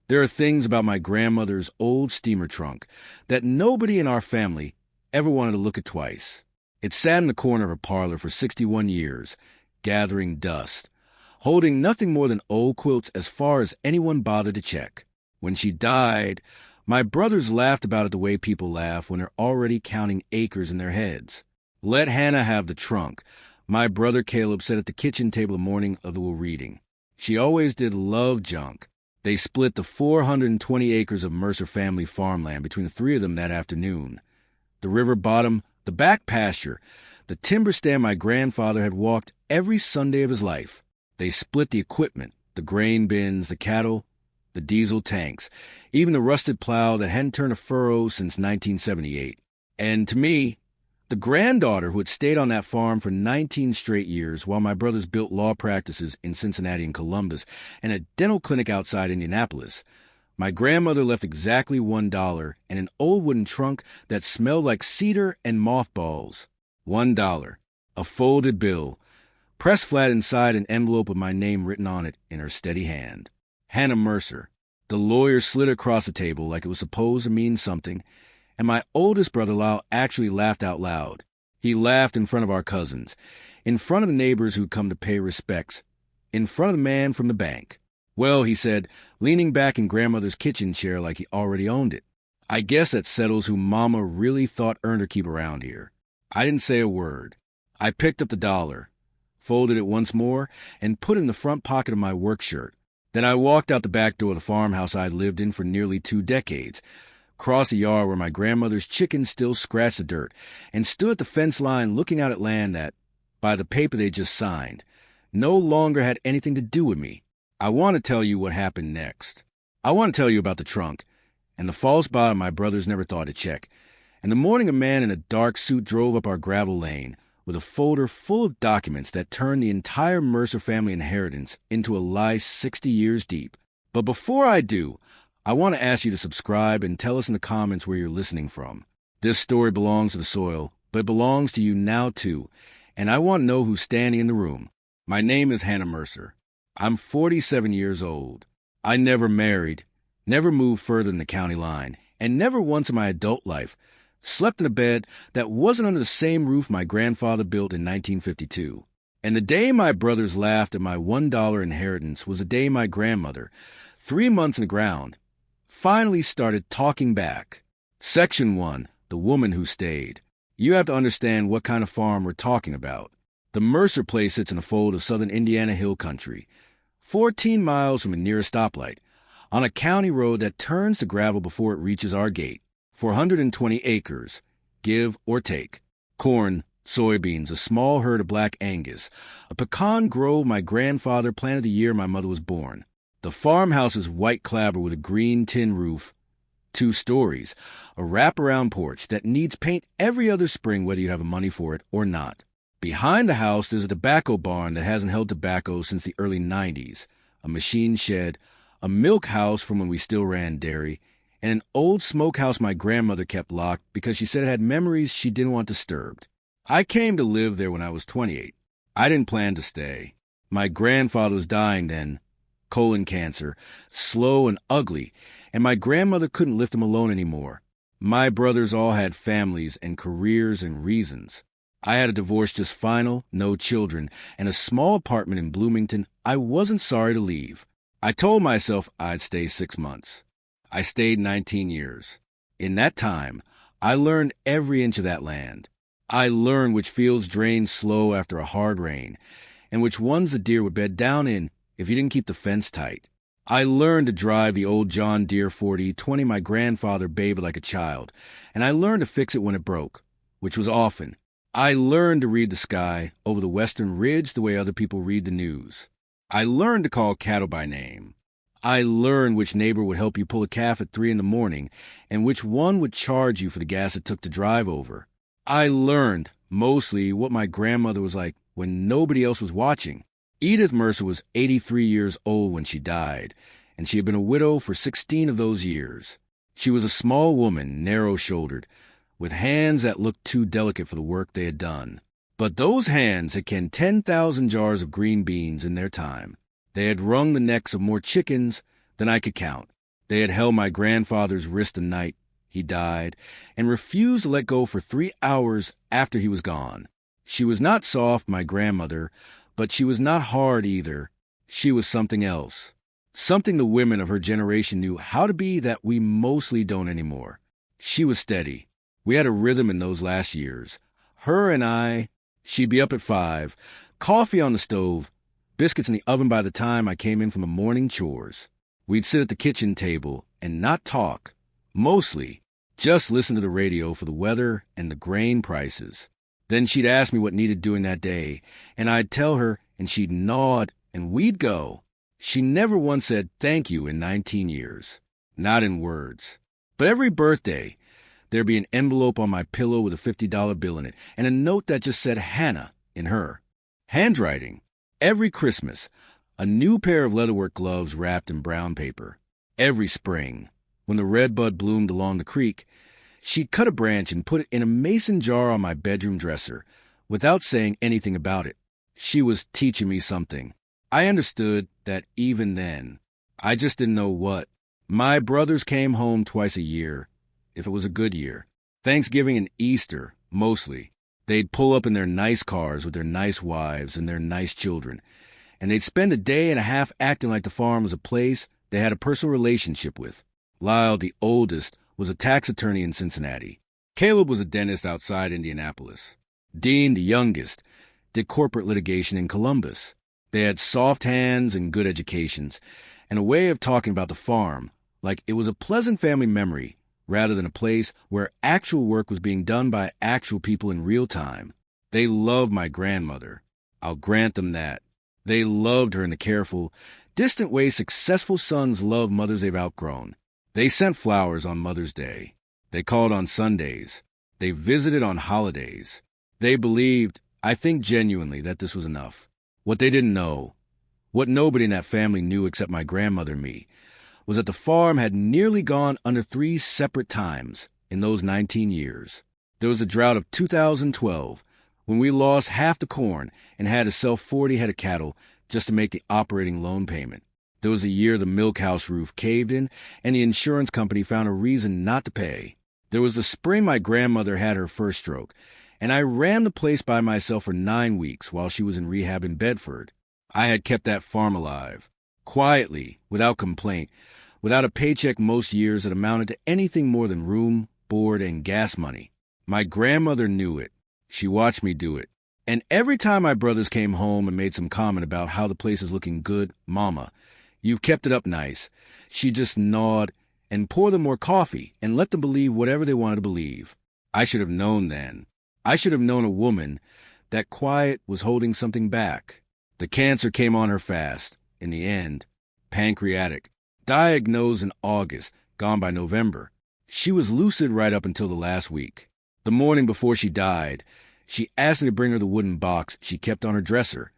There are things about my grandmother's old steamer trunk that nobody in our family ever wanted to look at twice. It sat in the corner of her parlor for 61 years, gathering dust, holding nothing more than old quilts as far as anyone bothered to check. When she died, my brothers laughed about it the way people laugh when they're already counting acres in their heads. "Let Hannah have the trunk," my brother Caleb said at the kitchen table the morning of the will reading. She always did love junk. They split the 420 acres of Mercer family farmland between the three of them that afternoon. The river bottom, the back pasture, the timber stand my grandfather had walked every Sunday of his life. They split the equipment, the grain bins, the cattle, the diesel tanks, even the rusted plow that hadn't turned a furrow since 1978. And to me, the granddaughter who had stayed on that farm for 19 straight years while my brothers built law practices in Cincinnati and Columbus and a dental clinic outside Indianapolis, my grandmother left exactly $1 and an old wooden trunk that smelled like cedar and mothballs. $1, a folded bill, pressed flat inside an envelope with my name written on it in her steady hand. Hannah Mercer. The lawyer slid across the table like it was supposed to mean something, and my oldest brother Lyle actually laughed out loud. He laughed in front of our cousins, in front of the neighbors who'd come to pay respects, in front of the man from the bank. "Well," he said, leaning back in grandmother's kitchen chair like he already owned it, "I guess that settles who Mama really thought earned her keep around here." I didn't say a word. I picked up the $1, folded it once more, and put it in the front pocket of my work shirt. Then I walked out the back door of the farmhouse I'd lived in for nearly 2 decades, crossed the yard where my grandmother's chickens still scratched the dirt, and stood at the fence line looking out at land that, by the paper they just signed, no longer had anything to do with me. I want to tell you what happened next. I want to tell you about the trunk, and the false bottom my brothers never thought to check, and the morning a man in a dark suit drove up our gravel lane with a folder full of documents that turned the entire Mercer family inheritance into a lie 60 years deep. But before I do, I want to ask you to subscribe and tell us in the comments where you're listening from. This story belongs to the soil, but it belongs to you now too, and I want to know who's standing in the room. My name is Hannah Mercer. I'm 47 years old. I never married, never moved further than the county line, and never once in my adult life slept in a bed that wasn't under the same roof my grandfather built in 1952. And the day my brothers laughed at my $1 inheritance was the day my grandmother, 3 months in the ground, finally started talking back. Section 1, The Woman Who Stayed. You have to understand what kind of farm we're talking about. The Mercer place sits in a fold of southern Indiana hill country, 14 miles from the nearest stoplight, on a county road that turns to gravel before it reaches our gate. 420 acres, give or take. Corn, soybeans, a small herd of black Angus, a pecan grove my grandfather planted the year my mother was born. The farmhouse is white clapboard with a green tin roof, 2 stories, a wraparound porch that needs paint every other spring whether you have the money for it or not. Behind the house there's a tobacco barn that hasn't held tobacco since the early 90s, a machine shed, a milk house from when we still ran dairy, and an old smokehouse my grandmother kept locked because she said it had memories she didn't want disturbed. I came to live there when I was 28. I didn't plan to stay. My grandfather was dying then, colon cancer, slow and ugly, and my grandmother couldn't lift him alone anymore. My brothers all had families and careers and reasons. I had a divorce just final, no children, and a small apartment in Bloomington I wasn't sorry to leave. I told myself I'd stay 6 months. I stayed 19 years. In that time, I learned every inch of that land. I learned which fields drained slow after a hard rain, and which ones the deer would bed down in if you didn't keep the fence tight. I learned to drive the old John Deere 40/20 my grandfather babied like a child, and I learned to fix it when it broke, which was often. I learned to read the sky over the western ridge the way other people read the news. I learned to call cattle by name. I learned which neighbor would help you pull a calf at 3 in the morning and which one would charge you for the gas it took to drive over. I learned, mostly, what my grandmother was like when nobody else was watching. Edith Mercer was 83 years old when she died, and she had been a widow for 16 of those years. She was a small woman, narrow-shouldered, with hands that looked too delicate for the work they had done. But those hands had canned 10,000 jars of green beans in their time. They had wrung the necks of more chickens than I could count. They had held my grandfather's wrist the night he died and refused to let go for 3 hours after he was gone. She was not soft, my grandmother, but she was not hard either. She was something else. Something the women of her generation knew how to be that we mostly don't anymore. She was steady. We had a rhythm in those last years. Her and I, she'd be up at 5, coffee on the stove, biscuits in the oven by the time I came in from the morning chores. We'd sit at the kitchen table and not talk. Mostly, just listen to the radio for the weather and the grain prices. Then she'd ask me what needed doing that day, and I'd tell her, and she'd nod, and we'd go. She never once said thank you in 19 years. Not in words. But every birthday, there'd be an envelope on my pillow with a $50 bill in it, and a note that just said Hannah in her handwriting. Every Christmas, a new pair of leatherwork gloves wrapped in brown paper. Every spring, when the redbud bloomed along the creek, she'd cut a branch and put it in a mason jar on my bedroom dresser, without saying anything about it. She was teaching me something. I understood that even then. I just didn't know what. My brothers came home twice a year, if it was a good year. Thanksgiving and Easter, mostly. They'd pull up in their nice cars with their nice wives and their nice children, and they'd spend a day and a half acting like the farm was a place they had a personal relationship with. Lyle, the oldest, was a tax attorney in Cincinnati. Caleb was a dentist outside Indianapolis. Dean, the youngest, did corporate litigation in Columbus. They had soft hands and good educations, and a way of talking about the farm, like it was a pleasant family memory, rather than a place where actual work was being done by actual people in real time. They loved my grandmother. I'll grant them that. They loved her in the careful, distant way successful sons love mothers they've outgrown. They sent flowers on Mother's Day. They called on Sundays. They visited on holidays. They believed, I think genuinely, that this was enough. What they didn't know, what nobody in that family knew except my grandmother and me, was that the farm had nearly gone under 3 separate times in those 19 years. There was a drought of 2012, when we lost half the corn and had to sell 40 head of cattle just to make the operating loan payment. There was a year the milk house roof caved in and the insurance company found a reason not to pay. There was the spring my grandmother had her first stroke, and I ran the place by myself for 9 weeks while she was in rehab in Bedford. I had kept that farm alive, quietly, without complaint, without a paycheck most years that amounted to anything more than room, board, and gas money. My grandmother knew it. She watched me do it. And every time my brothers came home and made some comment about how the place is looking good, Mama, you've kept it up nice, she'd just nod and pour them more coffee and let them believe whatever they wanted to believe. I should have known then. I should have known a woman that quiet was holding something back. The cancer came on her fast. In the end, pancreatic. Diagnosed in August, gone by November. She was lucid right up until the last week. The morning before she died, she asked me to bring her the wooden box she kept on her dresser,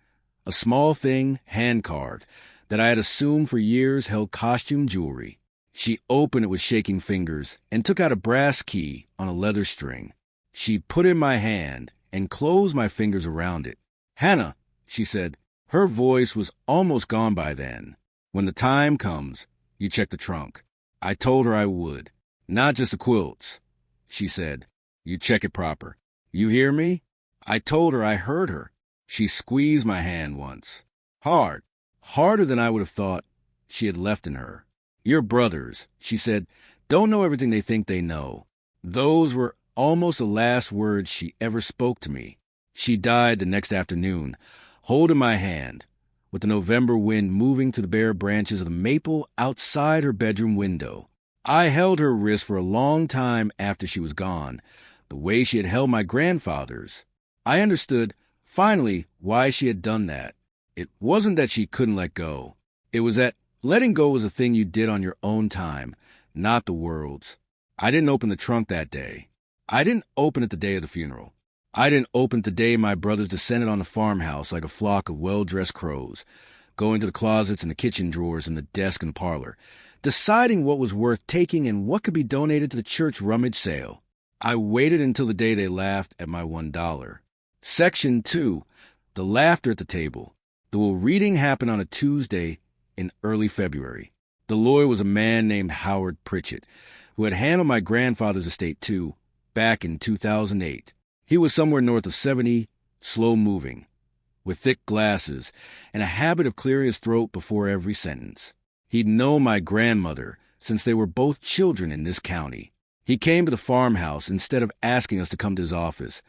a small thing, hand-carved, that I had assumed for years held costume jewelry. She opened it with shaking fingers and took out a brass key on a leather string. She put it in my hand and closed my fingers around it. "Hannah," she said. Her voice was almost gone by then. "When the time comes, you check the trunk." I told her I would. "Not just the quilts," she said. "You check it proper. You hear me?" I told her I heard her. She squeezed my hand once. Hard. Harder than I would have thought she had left in her. "Your brothers," she said, "don't know everything they think they know." Those were almost the last words she ever spoke to me. She died the next afternoon, holding my hand, with the November wind moving through the bare branches of the maple outside her bedroom window. I held her wrist for a long time after she was gone, the way she had held my grandfather's. I understood, finally, why she had done that. It wasn't that she couldn't let go. It was that letting go was a thing you did on your own time, not the world's. I didn't open the trunk that day. I didn't open it the day of the funeral. I didn't open it the day my brothers descended on the farmhouse like a flock of well-dressed crows, going to the closets and the kitchen drawers and the desk and parlor, deciding what was worth taking and what could be donated to the church rummage sale. I waited until the day they laughed at my $1. Section 2, the laughter at the table. The reading happened on a Tuesday in early February. The lawyer was a man named Howard Pritchett, who had handled my grandfather's estate too, back in 2008. He was somewhere north of 70, slow-moving, with thick glasses and a habit of clearing his throat before every sentence. He'd known my grandmother since they were both children in this county. He came to the farmhouse instead of asking us to come to his office,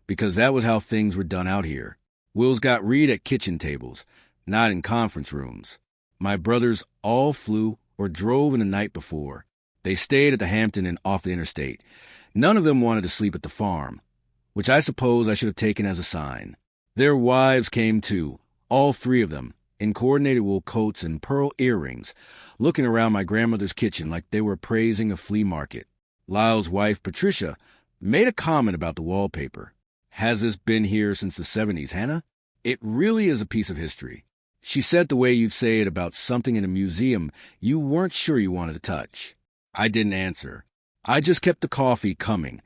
because that was how things were done out here. Wills got read at kitchen tables, not in conference rooms. My brothers all flew or drove in the night before. They stayed at the Hampton Inn off the interstate. None of them wanted to sleep at the farm, which I suppose I should have taken as a sign. Their wives came too, all three of them, in coordinated wool coats and pearl earrings, looking around my grandmother's kitchen like they were appraising a flea market. Lyle's wife, Patricia, made a comment about the wallpaper. "Has this been here since the 70s, Hannah? It really is a piece of history." She said the way you'd say it about something in a museum you weren't sure you wanted to touch. I didn't answer. I just kept the coffee coming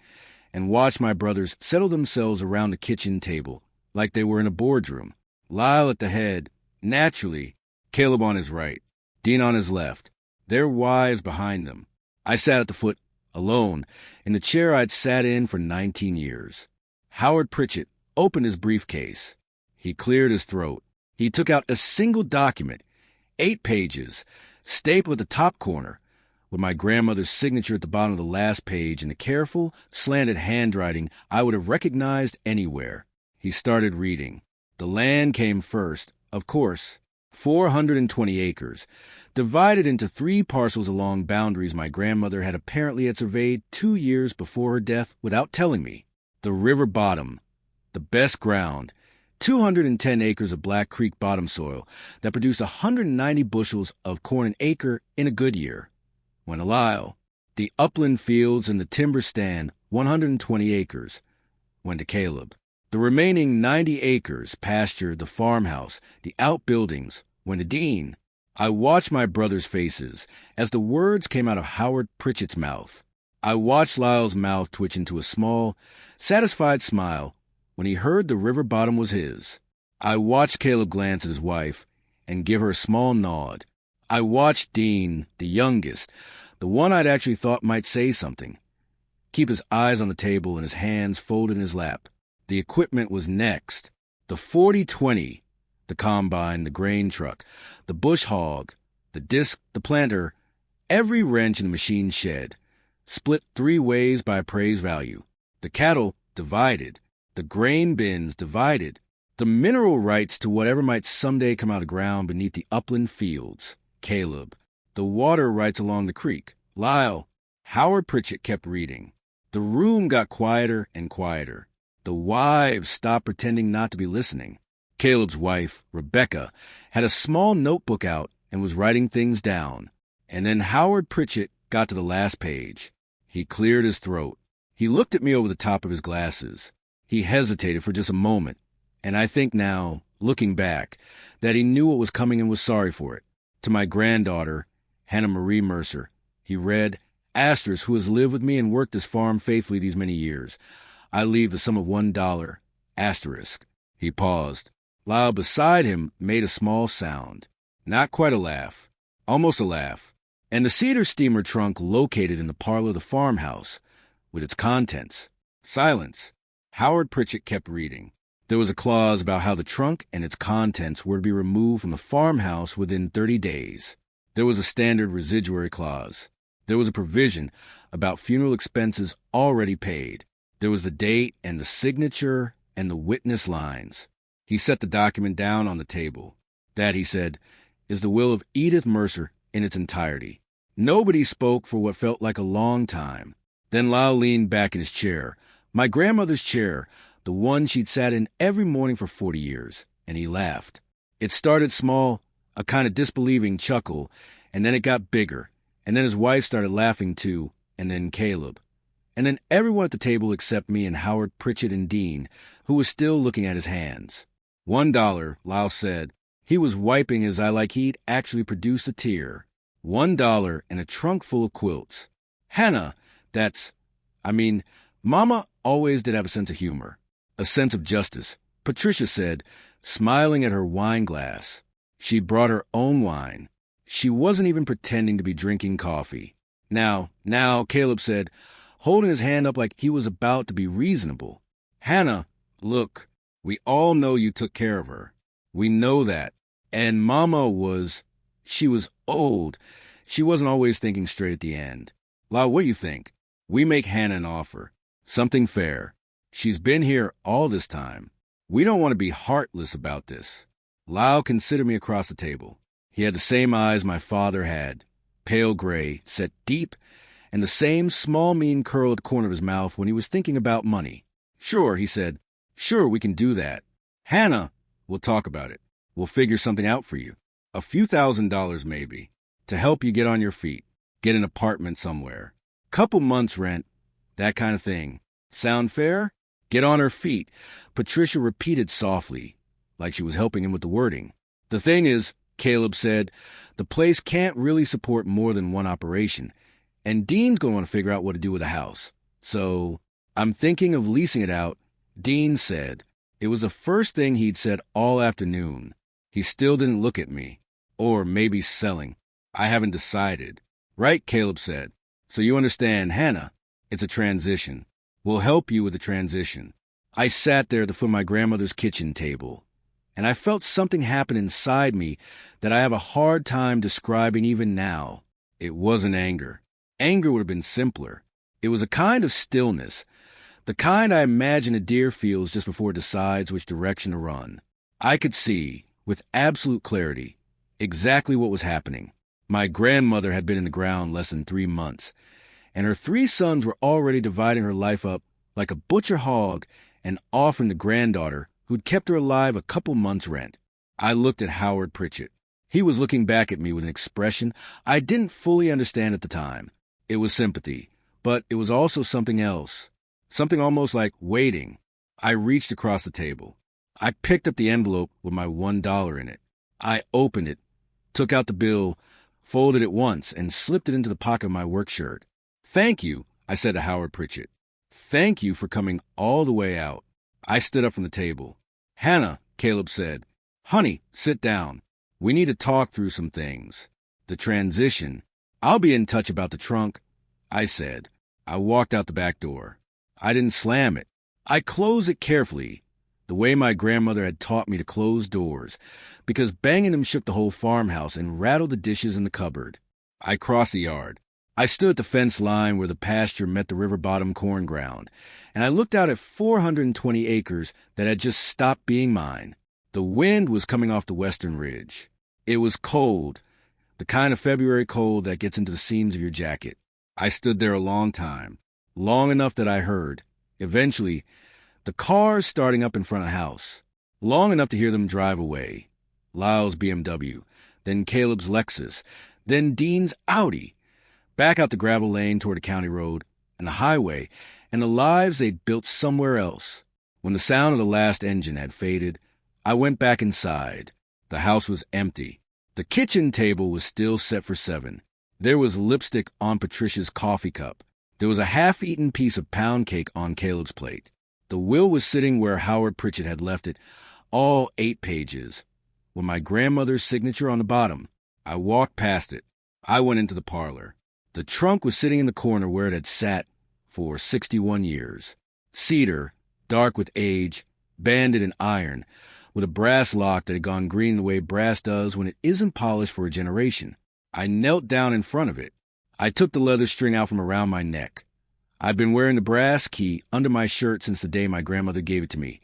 and watched my brothers settle themselves around the kitchen table like they were in a boardroom. Lyle at the head, naturally, Caleb on his right, Dean on his left, their wives behind them. I sat at the foot, alone, in the chair I'd sat in for 19 years. Howard Pritchett opened his briefcase. He cleared his throat. He took out a single document, 8 pages, stapled at the top corner, with my grandmother's signature at the bottom of the last page in the careful, slanted handwriting I would have recognized anywhere. He started reading. The land came first, of course, 420 acres, divided into 3 parcels along boundaries my grandmother had apparently surveyed 2 years before her death without telling me. The river bottom, the best ground, 210 acres of Black Creek bottom soil that produced 190 bushels of corn an acre in a good year. Went to Lyle. The upland fields and the timber stand, 120 acres. Went to Caleb. The remaining 90 acres, pasture, the farmhouse, the outbuildings, went to Dean. I watched my brothers' faces as the words came out of Howard Pritchett's mouth. I watched Lyle's mouth twitch into a small, satisfied smile when he heard the river bottom was his. I watched Caleb glance at his wife and give her a small nod. I watched Dean, the youngest, the one I'd actually thought might say something, keep his eyes on the table and his hands folded in his lap. The equipment was next. The 40-20, the combine, the grain truck, the bush hog, the disc, the planter, every wrench in the machine shed, split 3 ways by appraised value. The cattle divided. The grain bins divided. The mineral rights to whatever might someday come out of ground beneath the upland fields. Caleb. The water rights along the creek. Lyle. Howard Pritchett kept reading. The room got quieter and quieter. The wives stopped pretending not to be listening. Caleb's wife, Rebecca, had a small notebook out and was writing things down. And then Howard Pritchett got to the last page. He cleared his throat. He looked at me over the top of his glasses. He hesitated for just a moment, and I think now, looking back, that he knew what was coming and was sorry for it. To my granddaughter, Hannah Marie Mercer, he read, "Asterisk, who has lived with me and worked this farm faithfully these many years. I leave the sum of $1. Asterisk." He paused. Lyle beside him made a small sound. Not quite a laugh. Almost a laugh. And the cedar steamer trunk located in the parlor of the farmhouse, with its contents. Silence. Howard Pritchett kept reading. There was a clause about how the trunk and its contents were to be removed from the farmhouse within 30 days. There was a standard residuary clause. There was a provision about funeral expenses already paid. There was the date and the signature and the witness lines. He set the document down on the table. That, he said, is the will of Edith Mercer in its entirety. Nobody spoke for what felt like a long time. Then Lyle leaned back in his chair, my grandmother's chair, the one she'd sat in every morning for 40 years, and he laughed. It started small, a kind of disbelieving chuckle, and then it got bigger, and then his wife started laughing too, and then Caleb. And then everyone at the table except me and Howard Pritchett and Dean, who was still looking at his hands. $1, Lyle said. He was wiping his eye like he'd actually produced a tear. $1 and a trunk full of quilts. Hannah, Mama always did have a sense of humor, a sense of justice, Patricia said, smiling at her wine glass. She'd brought her own wine. She wasn't even pretending to be drinking coffee. Now, Caleb said, holding his hand up like he was about to be reasonable. Hannah, look, we all know you took care of her. We know that. And Mama she was old. She wasn't always thinking straight at the end. Lau, what do you think? We make Hannah an offer. Something fair. She's been here all this time. We don't want to be heartless about this. Lau considered me across the table. He had the same eyes my father had, pale gray, set deep, and the same small, mean curl at the corner of his mouth when he was thinking about money. Sure, he said. Sure, we can do that. Hannah, we'll talk about it. We'll figure something out for you. A few $1,000s maybe, to help you get on your feet, get an apartment somewhere. Couple months rent, that kind of thing. Sound fair? Get on her feet, Patricia repeated softly, like she was helping him with the wording. The thing is, Caleb said, the place can't really support more than one operation, and Dean's going to want to figure out what to do with the house. So, I'm thinking of leasing it out, Dean said. It was the first thing he'd said all afternoon. He still didn't look at me. Or maybe selling. I haven't decided. Right, Caleb said. So you understand, Hannah, it's a transition. We'll help you with the transition. I sat there at the foot of my grandmother's kitchen table, and I felt something happen inside me that I have a hard time describing even now. It wasn't anger. Anger would have been simpler. It was a kind of stillness, the kind I imagine a deer feels just before it decides which direction to run. I could see, with absolute clarity, exactly what was happening. My grandmother had been in the ground less than 3 months, and her 3 sons were already dividing her life up like a butcher hog and offering the granddaughter who'd kept her alive a couple months' rent. I looked at Howard Pritchett. He was looking back at me with an expression I didn't fully understand at the time. It was sympathy, but it was also something else, something almost like waiting. I reached across the table. I picked up the envelope with my $1 in it. I opened it, took out the bill, folded it once, and slipped it into the pocket of my work shirt. Thank you, I said to Howard Pritchett. Thank you for coming all the way out. I stood up from the table. Hannah, Caleb said, honey, sit down. We need to talk through some things. The transition. I'll be in touch about the trunk, I said. I walked out the back door. I didn't slam it. I closed it carefully, the way my grandmother had taught me to close doors, because banging them shook the whole farmhouse and rattled the dishes in the cupboard. I crossed the yard. I stood at the fence line where the pasture met the river-bottom corn ground, and I looked out at 420 acres that had just stopped being mine. The wind was coming off the western ridge. It was cold, the kind of February cold that gets into the seams of your jacket. I stood there a long time, long enough that I heard, eventually, the cars starting up in front of the house, long enough to hear them drive away. Lyle's BMW, then Caleb's Lexus, then Dean's Audi, back out the gravel lane toward the county road and the highway and the lives they'd built somewhere else. When the sound of the last engine had faded, I went back inside. The house was empty. The kitchen table was still set for 7. There was lipstick on Patricia's coffee cup. There was a half-eaten piece of pound cake on Caleb's plate. The will was sitting where Howard Pritchett had left it, all 8 pages, with my grandmother's signature on the bottom. I walked past it. I went into the parlor. The trunk was sitting in the corner where it had sat for 61 years. Cedar, dark with age, banded in iron, with a brass lock that had gone green the way brass does when it isn't polished for a generation. I knelt down in front of it. I took the leather string out from around my neck. I'd been wearing the brass key under my shirt since the day my grandmother gave it to me,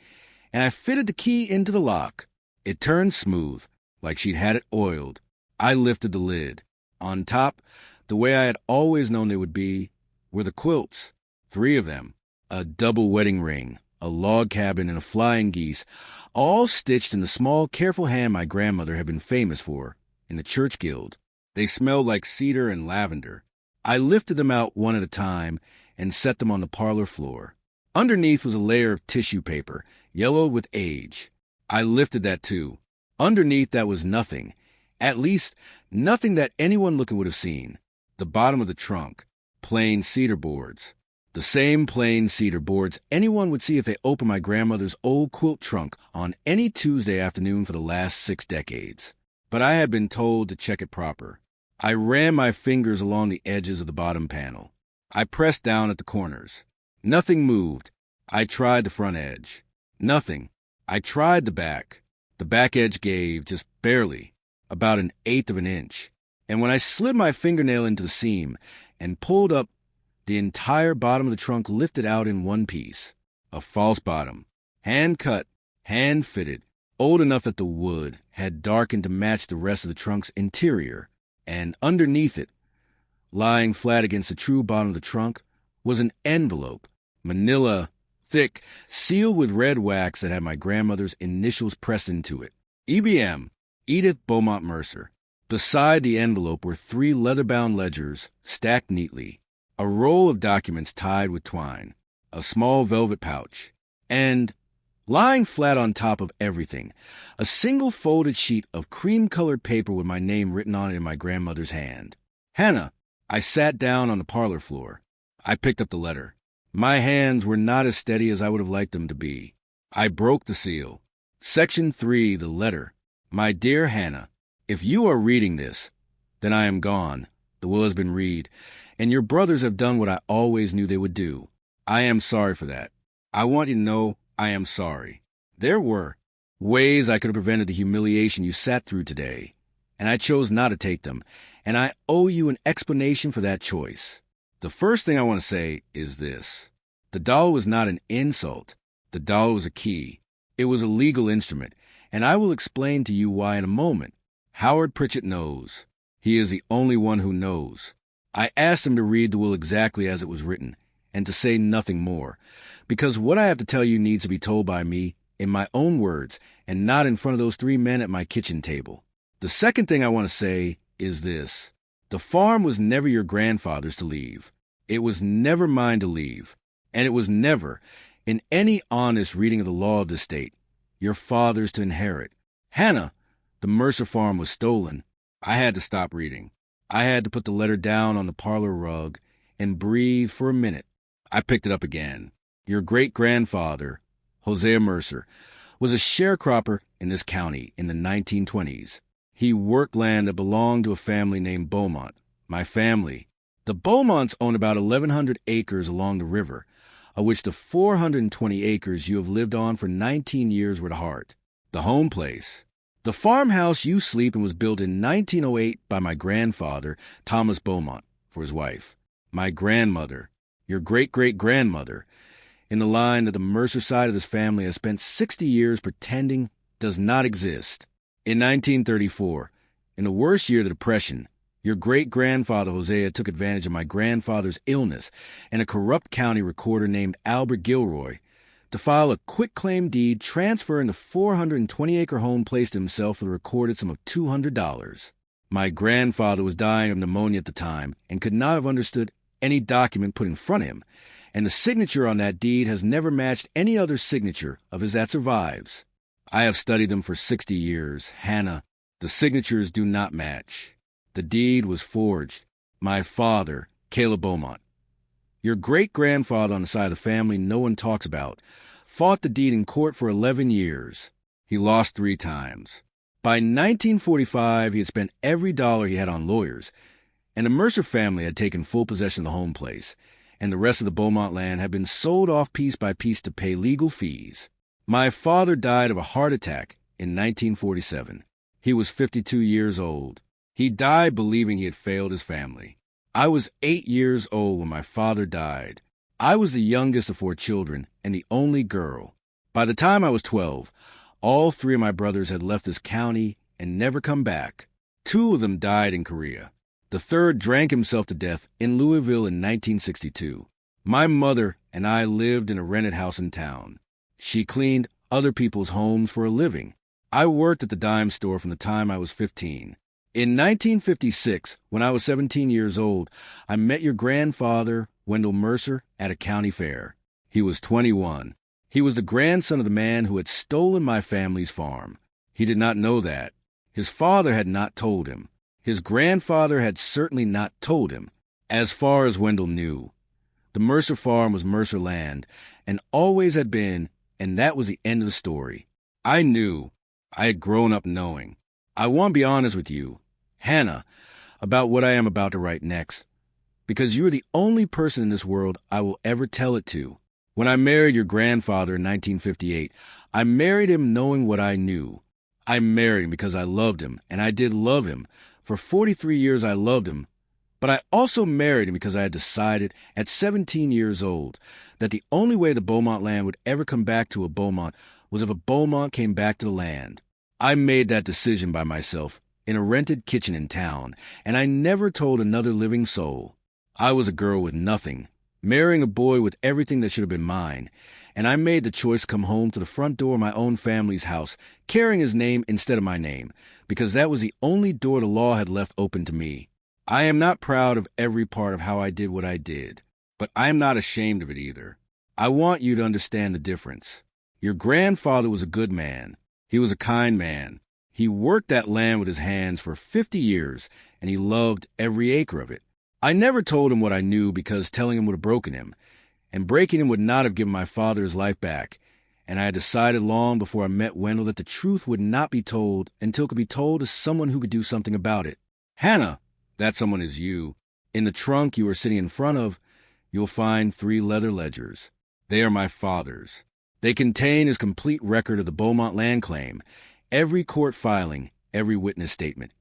and I fitted the key into the lock. It turned smooth, like she'd had it oiled. I lifted the lid. On top, the way I had always known they would be, were the quilts. 3 of them. A double wedding ring, a log cabin, and a flying geese, all stitched in the small, careful hand my grandmother had been famous for in the church guild. They smelled like cedar and lavender. I lifted them out one at a time and set them on the parlor floor. Underneath was a layer of tissue paper, yellowed with age. I lifted that too. Underneath that was nothing. At least, nothing that anyone looking would have seen. The bottom of the trunk. Plain cedar boards. The same plain cedar boards anyone would see if they opened my grandmother's old quilt trunk on any Tuesday afternoon for the last 6 decades. but I had been told to check it proper. I ran my fingers along the edges of the bottom panel. I pressed down at the corners. Nothing moved. I tried the front edge. Nothing. I tried the back. The back edge gave, just barely, about 1/8 of an inch. And when I slid my fingernail into the seam and pulled up, the entire bottom of the trunk lifted out in one piece. A false bottom. Hand-cut, hand-fitted, old enough that the wood had darkened to match the rest of the trunk's interior. And underneath it, lying flat against the true bottom of the trunk, was an envelope, manila, thick, sealed with red wax that had my grandmother's initials pressed into it. EBM, Edith Beaumont Mercer. Beside the envelope were 3 leather-bound ledgers stacked neatly, a roll of documents tied with twine, a small velvet pouch, and, lying flat on top of everything, a single folded sheet of cream-colored paper with my name written on it in my grandmother's hand. Hannah. I sat down on the parlor floor. I picked up the letter. My hands were not as steady as I would have liked them to be. I broke the seal. Section 3, the letter. My dear Hannah, if you are reading this, then I am gone. The will has been read, and your brothers have done what I always knew they would do. I am sorry for that. I want you to know I am sorry. There were ways I could have prevented the humiliation you sat through today, and I chose not to take them, and I owe you an explanation for that choice. The first thing I want to say is this. The dollar was not an insult. The dollar was a key. It was a legal instrument, and I will explain to you why in a moment. Howard Pritchett knows. He is the only one who knows. I asked him to read the will exactly as it was written, and to say nothing more, because what I have to tell you needs to be told by me in my own words, and not in front of those 3 men at my kitchen table. The second thing I want to say is this. The farm was never your grandfather's to leave. It was never mine to leave. And it was never, in any honest reading of the law of the state, your father's to inherit. Hannah, the Mercer farm was stolen. I had to stop reading. I had to put the letter down on the parlor rug and breathe for a minute. I picked it up again. Your great-grandfather, Hosea Mercer, was a sharecropper in this county in the 1920s. He worked land that belonged to a family named Beaumont. My family. The Beaumonts owned about 1,100 acres along the river, of which the 420 acres you have lived on for 19 years were the heart, the home place. The farmhouse you sleep in was built in 1908 by my grandfather, Thomas Beaumont, for his wife. My grandmother, your great-great-grandmother, in the line that the Mercer side of this family has spent 60 years pretending does not exist. In 1934, in the worst year of the Depression, your great-grandfather Hosea took advantage of my grandfather's illness and a corrupt county recorder named Albert Gilroy to file a quitclaim deed transferring the 420-acre home placed himself for the recorded sum of $200. My grandfather was dying of pneumonia at the time and could not have understood any document put in front of him, and the signature on that deed has never matched any other signature of his that survives. I have studied them for 60 years. Hannah, the signatures do not match. The deed was forged. My father, Caleb Beaumont, your great-grandfather on the side of the family no one talks about, fought the deed in court for 11 years. He lost 3 times. By 1945, he had spent every dollar he had on lawyers, and the Mercer family had taken full possession of the home place, and the rest of the Beaumont land had been sold off piece by piece to pay legal fees. My father died of a heart attack in 1947. He was 52 years old. He died believing he had failed his family. I was 8 years old when my father died. I was the youngest of 4 children and the only girl. By the time I was 12, all 3 of my brothers had left this county and never come back. 2 of them died in Korea. The third drank himself to death in Louisville in 1962. My mother and I lived in a rented house in town. She cleaned other people's homes for a living. I worked at the dime store from the time I was 15. In 1956, when I was 17 years old, I met your grandfather, Wendell Mercer, at a county fair. He was 21. He was the grandson of the man who had stolen my family's farm. He did not know that. His father had not told him. His grandfather had certainly not told him. As far as Wendell knew, the Mercer farm was Mercer land, and always had been, and that was the end of the story. I knew. I had grown up knowing. I want to be honest with you, Hannah, about what I am about to write next, because you are the only person in this world I will ever tell it to. When I married your grandfather in 1958, I married him knowing what I knew. I married him because I loved him, and I did love him. For 43 years I loved him, but I also married him because I had decided at 17 years old that the only way the Beaumont land would ever come back to a Beaumont was if a Beaumont came back to the land. I made that decision by myself in a rented kitchen in town, and I never told another living soul. I was a girl with nothing, marrying a boy with everything that should have been mine, and I made the choice to come home to the front door of my own family's house, carrying his name instead of my name, because that was the only door the law had left open to me. I am not proud of every part of how I did what I did, but I am not ashamed of it either. I want you to understand the difference. Your grandfather was a good man. He was a kind man. He worked that land with his hands for 50 years, and he loved every acre of it. I never told him what I knew because telling him would have broken him, and breaking him would not have given my father his life back. And I had decided long before I met Wendell that the truth would not be told until it could be told to someone who could do something about it. Hannah, that someone is you. In the trunk you are sitting in front of, you'll find 3 leather ledgers. They are my father's. They contain his complete record of the Beaumont land claim, every court filing, every witness statement,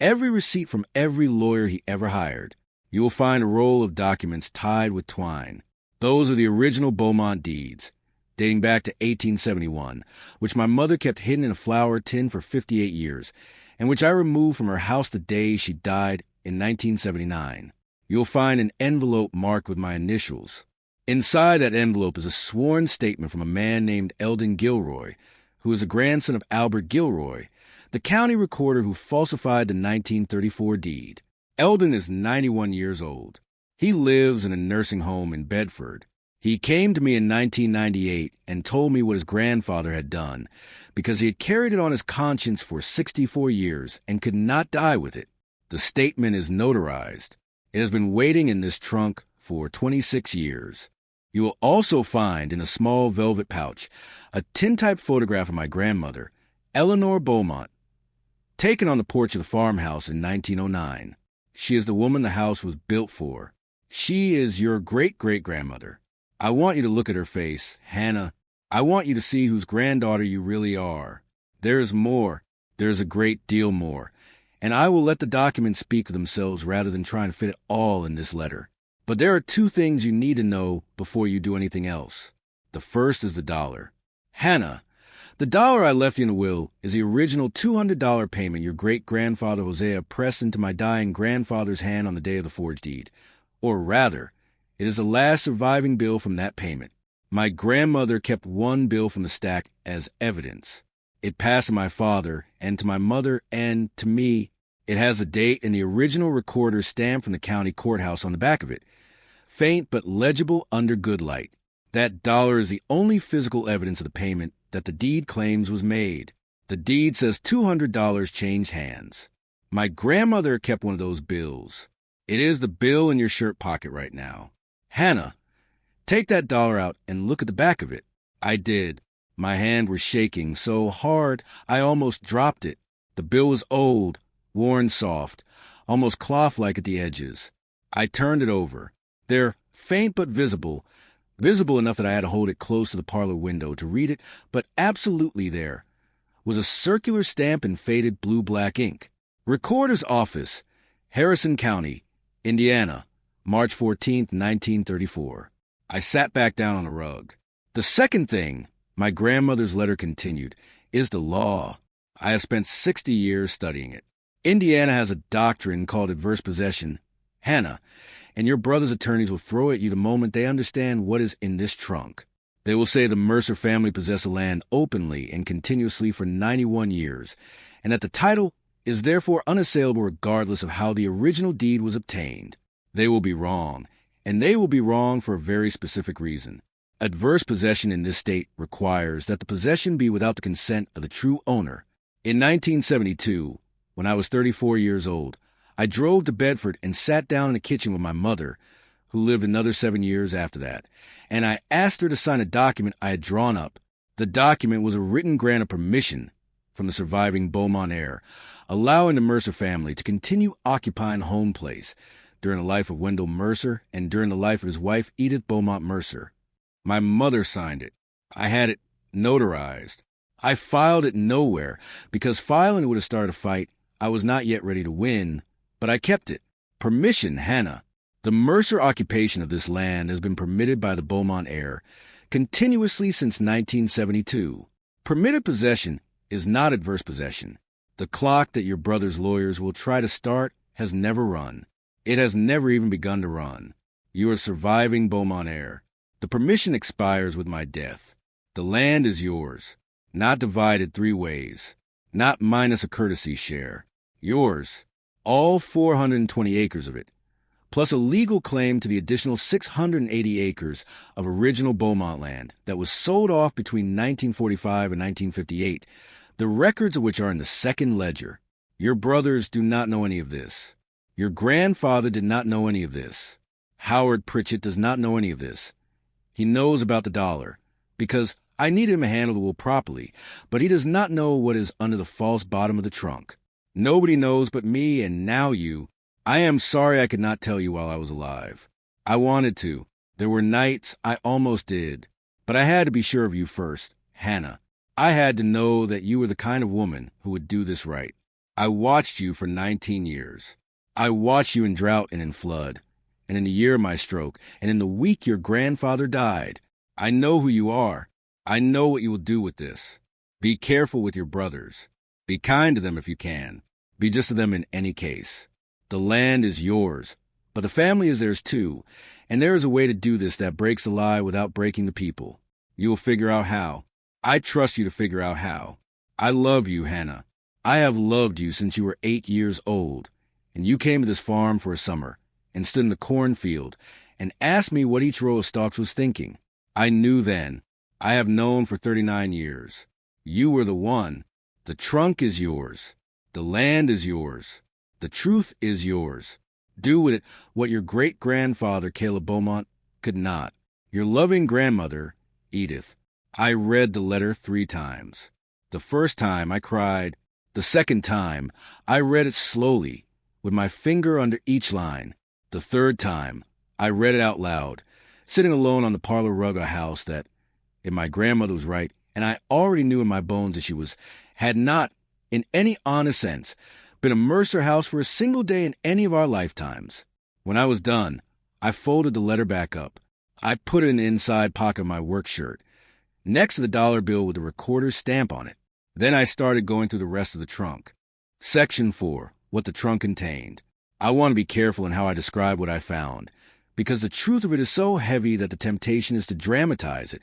every receipt from every lawyer he ever hired. You will find a roll of documents tied with twine. Those are the original Beaumont deeds, dating back to 1871, which my mother kept hidden in a flour tin for 58 years, and which I removed from her house the day she died in 1979. You'll find an envelope marked with my initials. Inside that envelope is a sworn statement from a man named Eldon Gilroy, who is a grandson of Albert Gilroy, the county recorder who falsified the 1934 deed. Eldon is 91 years old. He lives in a nursing home in Bedford. He came to me in 1998 and told me what his grandfather had done, because he had carried it on his conscience for 64 years and could not die with it. The statement is notarized. It has been waiting in this trunk for 26 years. You will also find in a small velvet pouch a tintype photograph of my grandmother, Eleanor Beaumont, taken on the porch of the farmhouse in 1909. She is the woman the house was built for. She is your great-great-grandmother. I want you to look at her face, Hannah. I want you to see whose granddaughter you really are. There is more. There is a great deal more. And I will let the documents speak for themselves rather than trying to fit it all in this letter. But there are 2 things you need to know before you do anything else. The first is the dollar. Hannah, the dollar I left you in the will is the original $200 payment your great-grandfather Hosea pressed into my dying grandfather's hand on the day of the forged deed. Or rather, it is the last surviving bill from that payment. My grandmother kept one bill from the stack as evidence. It passed to my father, and to my mother, and to me. It has a date and the original recorder's stamp from the county courthouse on the back of it, faint but legible under good light. That dollar is the only physical evidence of the payment that the deed claims was made. The deed says $200 changed hands. My grandmother kept one of those bills. It is the bill in your shirt pocket right now. Hannah, take that dollar out and look at the back of it. I did. My hand was shaking so hard I almost dropped it. The bill was old, worn soft, almost cloth-like at the edges. I turned it over. They're faint but visible enough that I had to hold it close to the parlor window to read it, but absolutely there was a circular stamp in faded blue-black ink. Recorder's Office, Harrison County, Indiana, March 14th, 1934. I sat back down on the rug. The second thing, my grandmother's letter continued, is the law. I have spent 60 years studying it. Indiana has a doctrine called adverse possession. Hannah, and your brother's attorneys will throw at you the moment they understand what is in this trunk. They will say the Mercer family possessed the land openly and continuously for 91 years, and that the title is therefore unassailable regardless of how the original deed was obtained. They will be wrong, and they will be wrong for a very specific reason. Adverse possession in this state requires that the possession be without the consent of the true owner. In 1972, when I was 34 years old, I drove to Bedford and sat down in the kitchen with my mother, who lived another 7 years after that, and I asked her to sign a document I had drawn up. The document was a written grant of permission from the surviving Beaumont heir, allowing the Mercer family to continue occupying home place during the life of Wendell Mercer and during the life of his wife Edith Beaumont Mercer. My mother signed it. I had it notarized. I filed it nowhere because filing would have started a fight I was not yet ready to win, but I kept it. Permission, Hannah. The Mercer occupation of this land has been permitted by the Beaumont heir continuously since 1972. Permitted possession is not adverse possession. The clock that your brother's lawyers will try to start has never run. It has never even begun to run. You are surviving Beaumont heir. The permission expires with my death. The land is yours, not divided 3 ways, not minus a courtesy share. Yours, all 420 acres of it, plus a legal claim to the additional 680 acres of original Beaumont land that was sold off between 1945 and 1958, the records of which are in the second ledger. Your brothers do not know any of this. Your grandfather did not know any of this. Howard Pritchett does not know any of this. He knows about the dollar, because I need him to handle the will properly, but he does not know what is under the false bottom of the trunk. Nobody knows but me and now you. I am sorry I could not tell you while I was alive. I wanted to. There were nights I almost did. But I had to be sure of you first, Hannah. I had to know that you were the kind of woman who would do this right. I watched you for 19 years. I watched you in drought and in flood, and in the year of my stroke, and in the week your grandfather died. I know who you are. I know what you will do with this. Be careful with your brothers. Be kind to them if you can. Be just to them in any case. The land is yours, but the family is theirs too, and there is a way to do this that breaks the lie without breaking the people. You will figure out how. I trust you to figure out how. I love you, Hannah. I have loved you since you were 8 years old, and you came to this farm for a summer, and stood in the cornfield, and asked me what each row of stalks was thinking. I knew then. I have known for 39 years. You were the one. The trunk is yours. The land is yours. The truth is yours. Do with it what your great-grandfather, Caleb Beaumont, could not. Your loving grandmother, Edith. I read the letter 3 times. The first time I cried. The second time I read it slowly, with my finger under each line. The third time I read it out loud, sitting alone on the parlor rug of a house that, if my grandmother was right, and I already knew in my bones that she was, had not, in any honest sense, been a Mercer house for a single day in any of our lifetimes. When I was done, I folded the letter back up. I put it in the inside pocket of my work shirt, next to the dollar bill with the recorder's stamp on it. Then I started going through the rest of the trunk. Section 4, what the trunk contained. I want to be careful in how I describe what I found, because the truth of it is so heavy that the temptation is to dramatize it,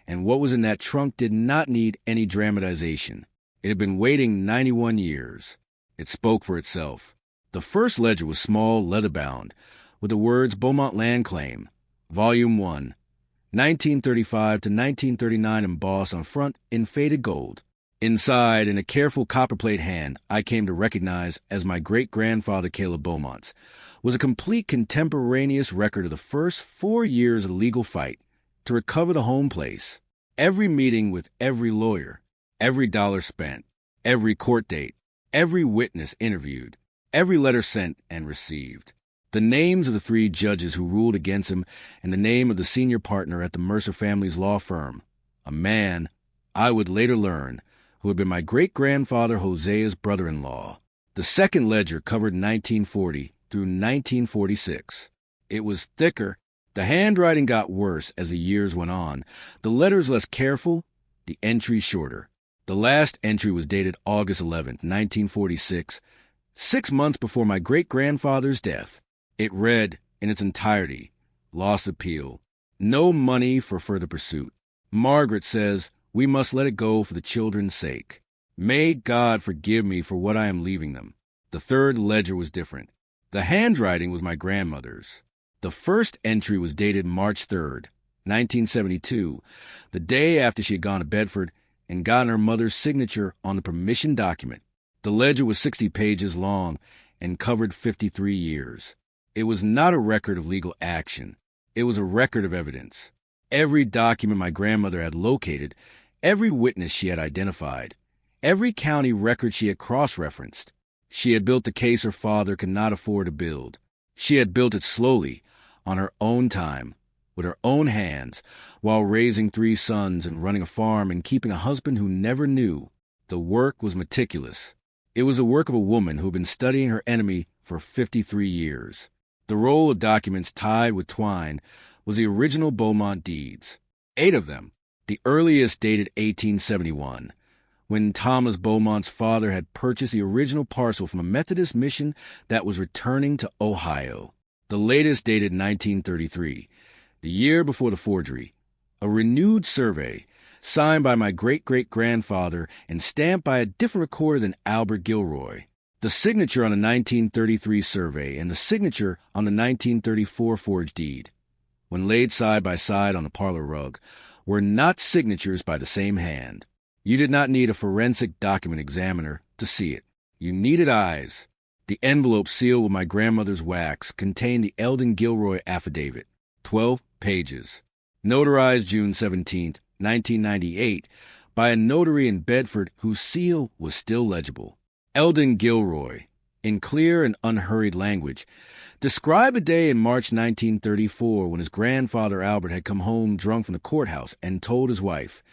and what was in that trunk did not need any dramatization. It had been waiting 91 years. It spoke for itself. The first ledger was small, leather-bound, with the words Beaumont Land Claim, Volume 1, 1935 to 1939 embossed on front in faded gold. Inside, in a careful copperplate hand I came to recognize as my great-grandfather Caleb Beaumont's, was a complete contemporaneous record of the first 4 years of the legal fight to recover the home place. Every meeting with every lawyer, every dollar spent, every court date, every witness interviewed, every letter sent and received. The names of the 3 judges who ruled against him, and the name of the senior partner at the Mercer family's law firm, a man, I would later learn, who had been my great-grandfather Hosea's brother-in-law. The second ledger covered 1940 through 1946. It was thicker. The handwriting got worse as the years went on, the letters less careful, the entries shorter. The last entry was dated August 11, 1946, 6 months before my great-grandfather's death. It read, in its entirety, lost appeal. No money for further pursuit. Margaret says we must let it go for the children's sake. May God forgive me for what I am leaving them. The third ledger was different. The handwriting was my grandmother's. The first entry was dated March 3rd, 1972, the day after she had gone to Bedford and gotten her mother's signature on the permission document. The ledger was 60 pages long and covered 53 years. It was not a record of legal action. It was a record of evidence. Every document my grandmother had located, every witness she had identified, every county record she had cross-referenced. She had built the case her father could not afford to build. She had built it slowly, on her own time, with her own hands, while raising 3 sons and running a farm and keeping a husband who never knew. The work was meticulous. It was the work of a woman who had been studying her enemy for 53 years. The roll of documents tied with twine was the original Beaumont deeds, 8 of them, the earliest dated 1871, when Thomas Beaumont's father had purchased the original parcel from a Methodist mission that was returning to Ohio. The latest dated 1933, the year before the forgery, a renewed survey, signed by my great-great-grandfather and stamped by a different recorder than Albert Gilroy. The signature on the 1933 survey and the signature on the 1934 forged deed, when laid side by side on the parlor rug, were not signatures by the same hand. You did not need a forensic document examiner to see it. You needed eyes. The envelope sealed with my grandmother's wax contained the Eldon Gilroy affidavit, 12 pages, notarized June 17, 1998, by a notary in Bedford whose seal was still legible. Eldon Gilroy, in clear and unhurried language, described a day in March 1934 when his grandfather Albert had come home drunk from the courthouse and told his wife,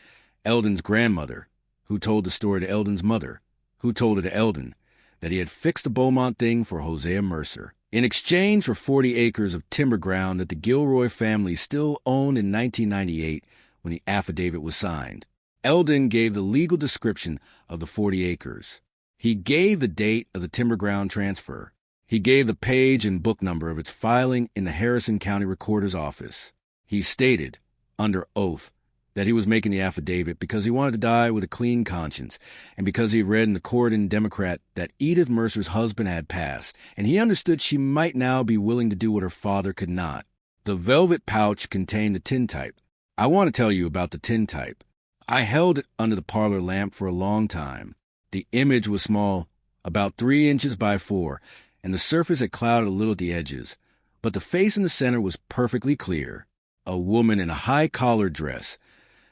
Eldon's grandmother, who told the story to Eldon's mother, who told it to Eldon, that he had fixed the Beaumont thing for Hosea Mercer, in exchange for 40 acres of timber ground that the Gilroy family still owned in 1998 when the affidavit was signed. Eldon gave the legal description of the 40 acres. He gave the date of the timber ground transfer. He gave the page and book number of its filing in the Harrison County Recorder's office. He stated, under oath, that he was making the affidavit because he wanted to die with a clean conscience, and because he had read in the Corydon Democrat that Edith Mercer's husband had passed, and he understood she might now be willing to do what her father could not. The velvet pouch contained the tintype. I want to tell you about the tintype. I held it under the parlor lamp for a long time. The image was small, about 3 inches by 4, and the surface had clouded a little at the edges, but the face in the center was perfectly clear. A woman in a high-collared dress,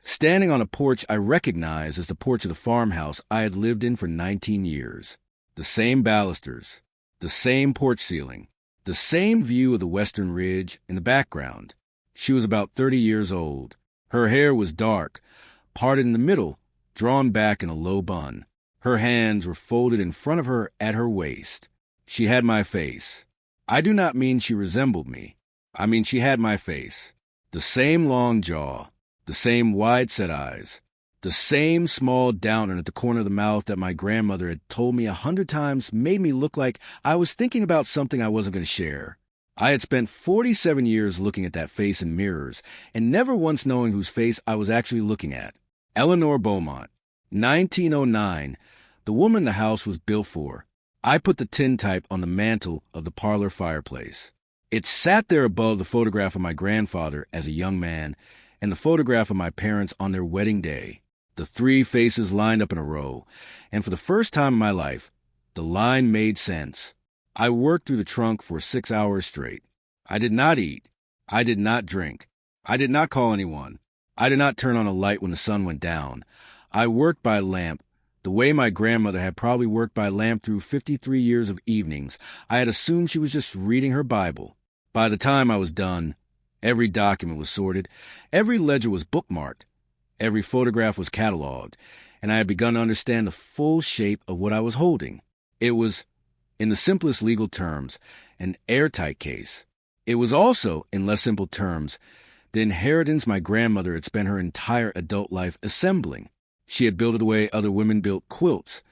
standing on a porch I recognized as the porch of the farmhouse I had lived in for 19 years. The same balusters, the same porch ceiling, the same view of the western ridge in the background. She was about 30 years old. Her hair was dark, parted in the middle, drawn back in a low bun. Her hands were folded in front of her at her waist. She had my face. I do not mean she resembled me. I mean she had my face. The same long jaw, the same wide-set eyes, the same small downer at the corner of the mouth that my grandmother had told me 100 times made me look like I was thinking about something I wasn't going to share. I had spent 47 years looking at that face in mirrors and never once knowing whose face I was actually looking at. Eleanor Beaumont, 1909, the woman the house was built for. I put the tintype on the mantel of the parlor fireplace. It sat there above the photograph of my grandfather as a young man and the photograph of my parents on their wedding day. The 3 faces lined up in a row, and for the first time in my life, the line made sense. I worked through the trunk for 6 hours straight. I did not eat. I did not drink. I did not call anyone. I did not turn on a light when the sun went down. I worked by lamp, the way my grandmother had probably worked by lamp through 53 years of evenings. I had assumed she was just reading her Bible. By the time I was done, every document was sorted, every ledger was bookmarked, every photograph was cataloged, and I had begun to understand the full shape of what I was holding. It was, in the simplest legal terms, an airtight case. It was also, in less simple terms, the inheritance my grandmother had spent her entire adult life assembling. She had built it the way other women built quilts,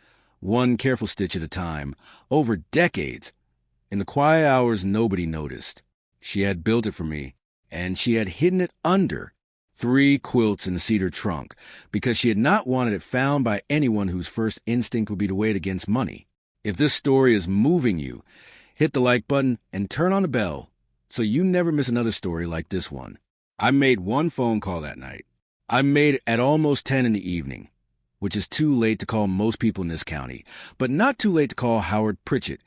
one careful stitch at a time, over decades. In the quiet hours nobody noticed. She had built it for me, and she had hidden it under 3 quilts in the cedar trunk, because she had not wanted it found by anyone whose first instinct would be to weigh it against money. If this story is moving you, hit the like button and turn on the bell so you never miss another story like this one. I made one phone call that night. I made it at almost 10 in the evening, which is too late to call most people in this county, but not too late to call Howard Pritchett,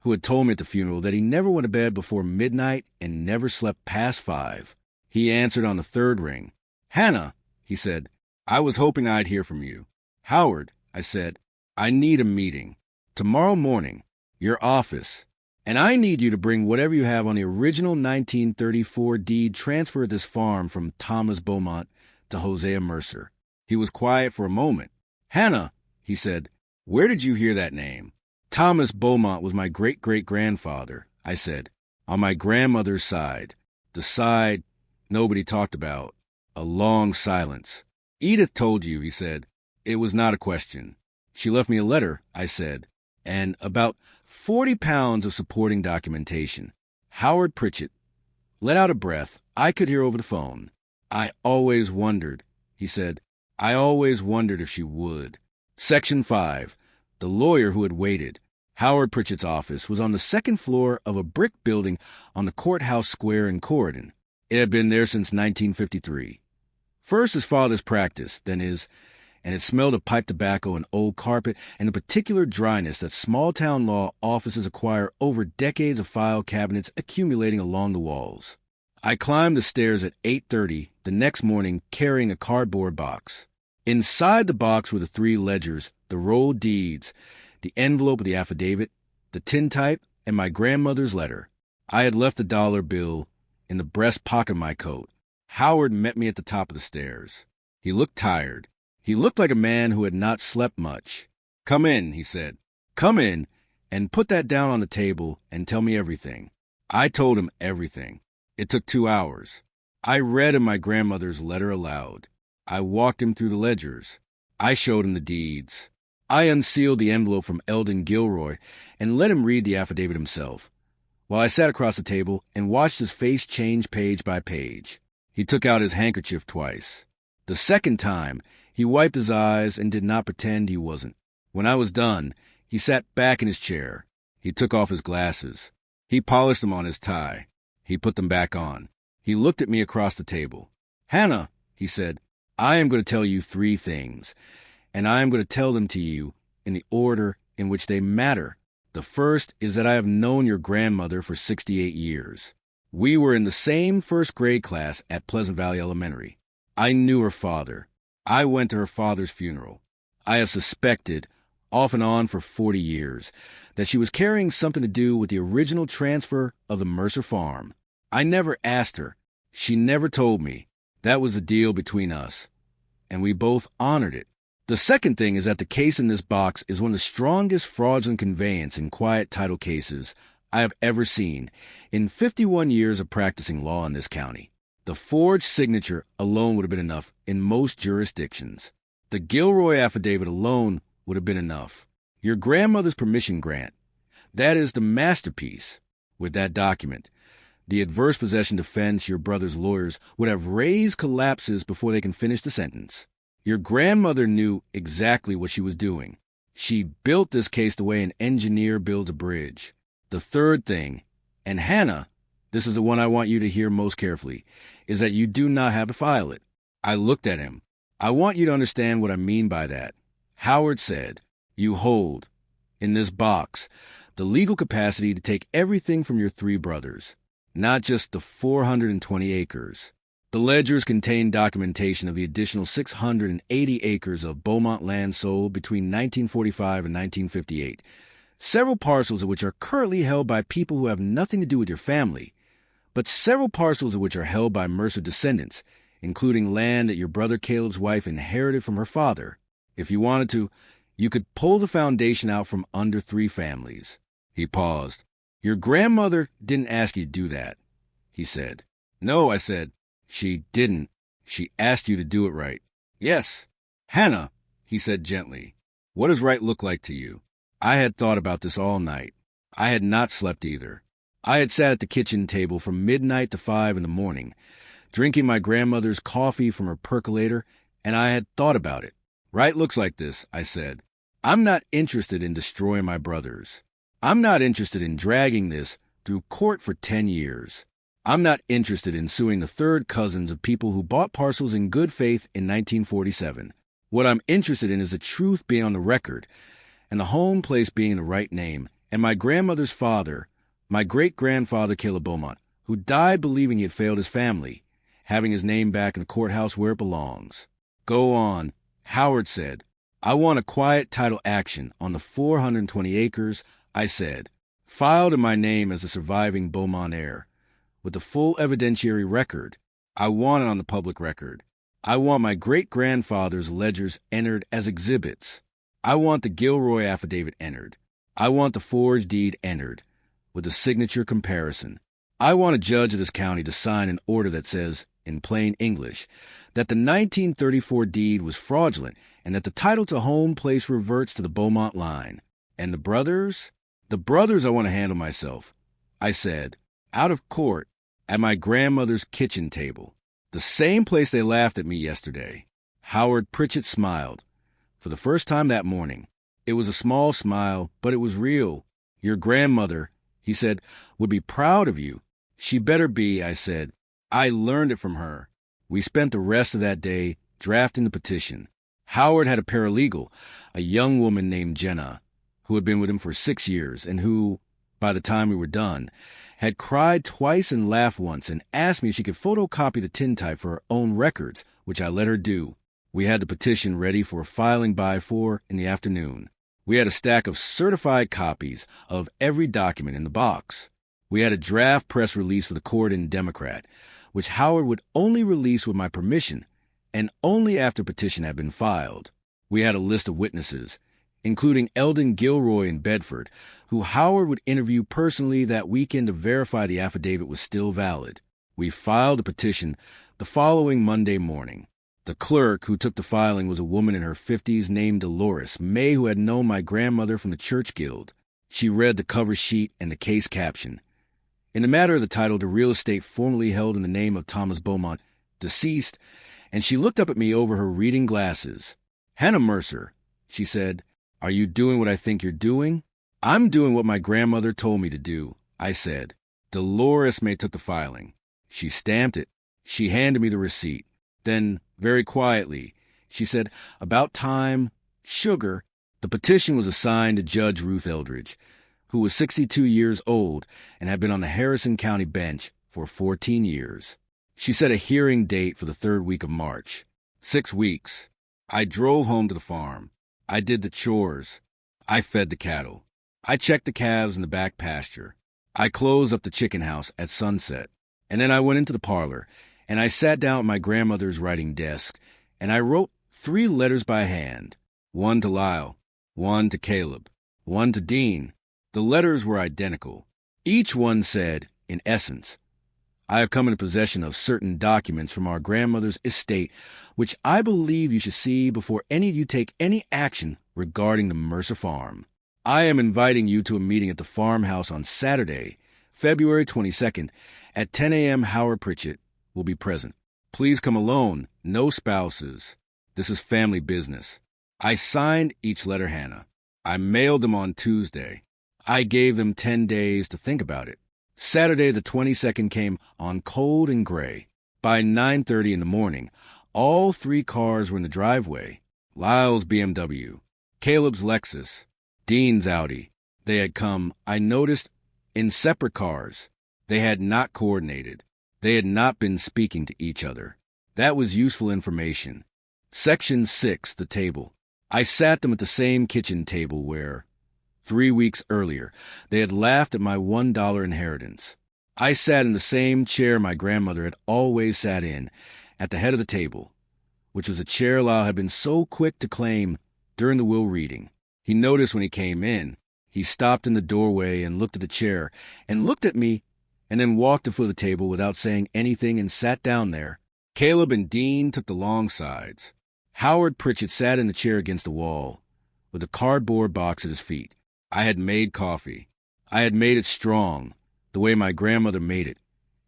who had told me at the funeral that he never went to bed before midnight and never slept past 5. He answered on the 3rd ring. "Hannah," he said, "I was hoping I'd hear from you." "Howard," I said. I need a meeting. Tomorrow morning. Your office. And I need you to bring whatever you have on the original 1934 deed transfer of this farm from Thomas Beaumont to Hosea Mercer. He was quiet for a moment. Hannah, he said, where did you hear that name? Thomas Beaumont was my great-great-grandfather, I said, on my grandmother's side, the side nobody talked about. A long silence. Edith told you, he said. It was not a question. She left me a letter, I said, and about 40 pounds of supporting documentation. Howard Pritchett let out a breath I could hear over the phone. I always wondered, he said. I always wondered if she would. Section 5. The lawyer who had waited. Howard Pritchett's office was on the second floor of a brick building on the courthouse square in Corydon. It had been there since 1953. First his father's practice, then his, and it smelled of pipe tobacco and old carpet and the particular dryness that small-town law offices acquire over decades of file cabinets accumulating along the walls. I climbed the stairs at 8:30 the next morning carrying a cardboard box. Inside the box were the 3 ledgers, the rolled deeds, the envelope of the affidavit, the tintype, and my grandmother's letter. I had left the dollar bill in the breast pocket of my coat. Howard met me at the top of the stairs. He looked tired. He looked like a man who had not slept much. Come in, he said. Come in and put that down on the table and tell me everything. I told him everything. It took 2 hours. I read him my grandmother's letter aloud. I walked him through the ledgers. I showed him the deeds. I unsealed the envelope from Eldon Gilroy and let him read the affidavit himself, while I sat across the table and watched his face change page by page. He took out his handkerchief twice. The second time, he wiped his eyes and did not pretend he wasn't. When I was done, he sat back in his chair. He took off his glasses. He polished them on his tie. He put them back on. He looked at me across the table. Hannah, he said, I am going to tell you 3 things, and I am going to tell them to you in the order in which they matter. The first is that I have known your grandmother for 68 years. We were in the same first-grade class at Pleasant Valley Elementary. I knew her father. I went to her father's funeral. I have suspected, off and on for 40 years, that she was carrying something to do with the original transfer of the Mercer farm. I never asked her. She never told me. That was the deal between us, and we both honored it. The second thing is that the case in this box is one of the strongest fraudulent conveyance and quiet title cases I have ever seen in 51 years of practicing law in this county. The forged signature alone would have been enough in most jurisdictions. The Gilroy affidavit alone would have been enough. Your grandmother's permission grant, that is the masterpiece. With that document, the adverse possession defense your brother's lawyers would have raised collapses before they can finish the sentence. Your grandmother knew exactly what she was doing. She built this case the way an engineer builds a bridge. The third thing, and Hannah, this is the one I want you to hear most carefully, is that you do not have to file it. I looked at him. I want you to understand what I mean by that. Howard said, you hold, in this box, the legal capacity to take everything from your 3 brothers, not just the 420 acres. The ledgers contain documentation of the additional 680 acres of Beaumont land sold between 1945 and 1958, several parcels of which are currently held by people who have nothing to do with your family, but several parcels of which are held by Mercer descendants, including land that your brother Caleb's wife inherited from her father. If you wanted to, you could pull the foundation out from under 3 families. He paused. Your grandmother didn't ask you to do that, he said. No, I said. She didn't. She asked you to do it right. Yes. Hannah, he said gently, what does right look like to you? I had thought about this all night. I had not slept either. I had sat at the kitchen table from midnight to 5 in the morning, drinking my grandmother's coffee from her percolator, and I had thought about it. Right looks like this, I said. I'm not interested in destroying my brothers. I'm not interested in dragging this through court for 10 years. I'm not interested in suing the third cousins of people who bought parcels in good faith in 1947. What I'm interested in is the truth being on the record, and the home place being the right name, and my grandmother's father, my great-grandfather Caleb Beaumont, who died believing he had failed his family, having his name back in the courthouse where it belongs. Go on, Howard said. I want a quiet title action on the 420 acres, I said, filed in my name as a surviving Beaumont heir, with a full evidentiary record. I want it on the public record. I want my great-grandfather's ledgers entered as exhibits. I want the Gilroy affidavit entered. I want the forged deed entered, with a signature comparison. I want a judge of this county to sign an order that says, in plain English, that the 1934 deed was fraudulent and that the title to home place reverts to the Beaumont line. And the brothers? The brothers I want to handle myself, I said, out of court, at my grandmother's kitchen table, the same place they laughed at me yesterday. Howard Pritchett smiled. For the first time that morning. It was a small smile, but it was real. Your grandmother, he said, would be proud of you. She better be, I said. I learned it from her. We spent the rest of that day drafting the petition. Howard had a paralegal, a young woman named Jenna, who had been with him for 6 years and who, by the time we were done, had cried twice and laughed once and asked me if she could photocopy the tintype for her own records, which I let her do. We had the petition ready for filing by 4 in the afternoon. We had a stack of certified copies of every document in the box. We had a draft press release for the court in Democrat, which Howard would only release with my permission, and only after petition had been filed. We had a list of witnesses, including Eldon Gilroy in Bedford, who Howard would interview personally that weekend to verify the affidavit was still valid. We filed the petition the following Monday morning. The clerk who took the filing was a woman in her 50s named Dolores May, who had known my grandmother from the church guild. She read the cover sheet and the case caption. In the matter of the title to real estate formerly held in the name of Thomas Beaumont, deceased, and she looked up at me over her reading glasses. Hannah Mercer, she said, are you doing what I think you're doing? I'm doing what my grandmother told me to do, I said. Dolores May took the filing. She stamped it. She handed me the receipt. Then, very quietly, she said, about time, sugar. The petition was assigned to Judge Ruth Eldridge, who was 62 years old and had been on the Harrison County bench for 14 years. She set a hearing date for the 3rd week of March. 6 weeks. I drove home to the farm. I did the chores. I fed the cattle. I checked the calves in the back pasture. I closed up the chicken house at sunset. And then I went into the parlor, and I sat down at my grandmother's writing desk, and I wrote 3 letters by hand. 1 to Lyle, 1 to Caleb, 1 to Dean. The letters were identical. Each one said, in essence, I have come into possession of certain documents from our grandmother's estate, which I believe you should see before any of you take any action regarding the Mercer farm. I am inviting you to a meeting at the farmhouse on Saturday, February 22nd, at 10 a.m. Howard Pritchett will be present. Please come alone, no spouses. This is family business. I signed each letter, Hannah. I mailed them on Tuesday. I gave them 10 days to think about it. Saturday the 22nd came on cold and gray. By 9:30 in the morning, all 3 cars were in the driveway. Lyle's BMW, Caleb's Lexus, Dean's Audi. They had come, I noticed, in separate cars. They had not coordinated. They had not been speaking to each other. That was useful information. Section 6, the table. I sat them at the same kitchen table where, 3 weeks earlier, they had laughed at my $1 inheritance. I sat in the same chair my grandmother had always sat in, at the head of the table, which was a chair Lyle had been so quick to claim during the will reading. He noticed when he came in. He stopped in the doorway and looked at the chair, and looked at me, and then walked to foot of the table without saying anything and sat down there. Caleb and Dean took the long sides. Howard Pritchett sat in the chair against the wall, with a cardboard box at his feet. I had made coffee. I had made it strong, the way my grandmother made it,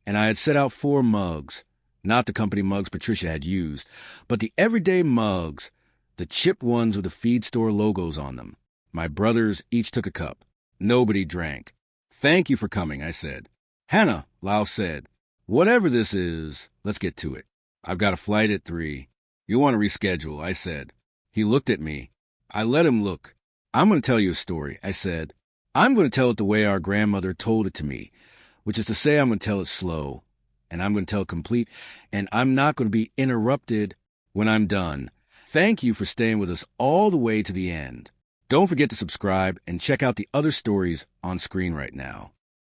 and I had set out 4 mugs, not the company mugs Patricia had used, but the everyday mugs, the chipped ones with the feed store logos on them. My brothers each took a cup. Nobody drank. Thank you for coming, I said. Hannah, Lyle said, whatever this is, let's get to it. I've got a flight at 3. You want to reschedule, I said. He looked at me. I let him look. I'm going to tell you a story, I said. I'm going to tell it the way our grandmother told it to me, which is to say I'm going to tell it slow, and I'm going to tell it complete, and I'm not going to be interrupted when I'm done. Thank you for staying with us all the way to the end. Don't forget to subscribe and check out the other stories on screen right now.